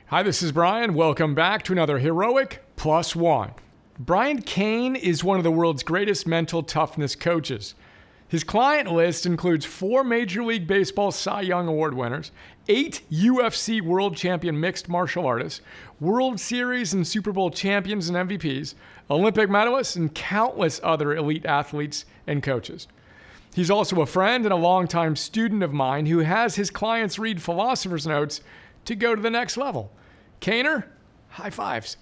Hi, this is Brian. Welcome back to another Heroic Plus One. Brian Cain is one of the world's greatest mental toughness coaches. His client list includes 4 Major League Baseball Cy Young Award winners, 8 UFC World Champion mixed martial artists, World Series and Super Bowl champions and MVPs, Olympic medalists, and countless other elite athletes and coaches. He's also a friend and a longtime student of mine who has his clients read Philosopher's Notes to go to the next level. Cainer, high fives.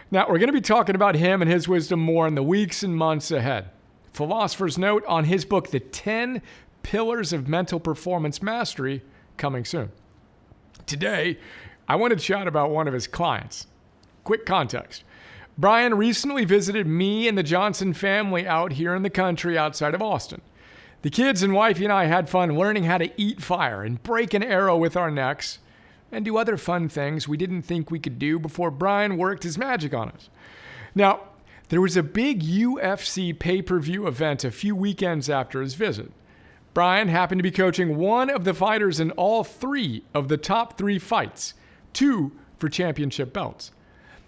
Now, we're going to be talking about him and his wisdom more in the weeks and months ahead. Philosopher's Note on his book, The 10 Pillars of Mental Performance Mastery, coming soon. Today, I want to chat about one of his clients. Quick context. Brian recently visited me and the Johnson family out here in the country outside of Austin. The kids and wifey and I had fun learning how to eat fire and break an arrow with our necks and do other fun things we didn't think we could do before Brian worked his magic on us. Now, there was a big UFC pay-per-view event a few weekends after his visit. Brian happened to be coaching one of the fighters in all 3 of the top 3 fights, 2 for championship belts.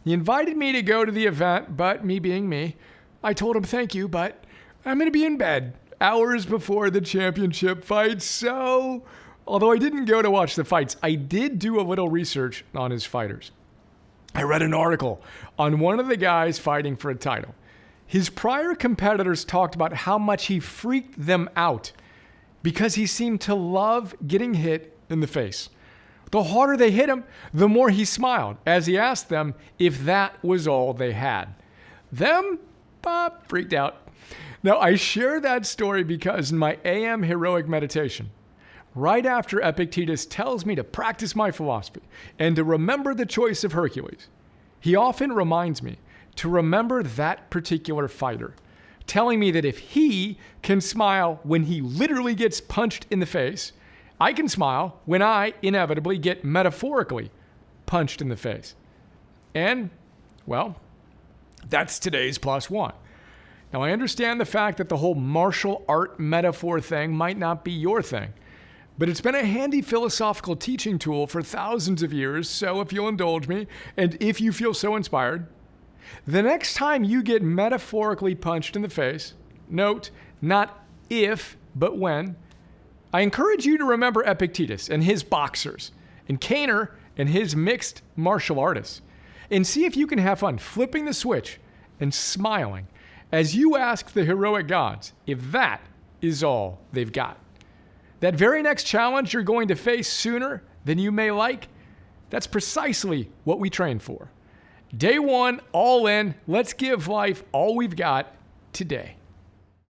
He invited me to go to the event, but me being me, I told him thank you, but I'm going to be in bed hours before the championship fight, so although I didn't go to watch the fights, I did do a little research on his fighters. I read an article on one of the guys fighting for a title. His prior competitors talked about how much he freaked them out because he seemed to love getting hit in the face. The harder they hit him, the more he smiled as he asked them if that was all they had. Them, freaked out. Now, I share that story because in my AM heroic meditation, right after Epictetus tells me to practice my philosophy and to remember the choice of Hercules, he often reminds me to remember that particular fighter, telling me that if he can smile when he literally gets punched in the face, I can smile when I inevitably get metaphorically punched in the face. And, well, that's today's plus one. Now, I understand the fact that the whole martial art metaphor thing might not be your thing, but it's been a handy philosophical teaching tool for thousands of years, so if you'll indulge me, and if you feel so inspired, the next time you get metaphorically punched in the face, note, not if, but when, I encourage you to remember Epictetus and his boxers, and Cainer and his mixed martial artists, and see if you can have fun flipping the switch and smiling as you ask the heroic gods if that is all they've got. That very next challenge you're going to face sooner than you may like, that's precisely what we train for. Day 1, all in, let's give life all we've got today.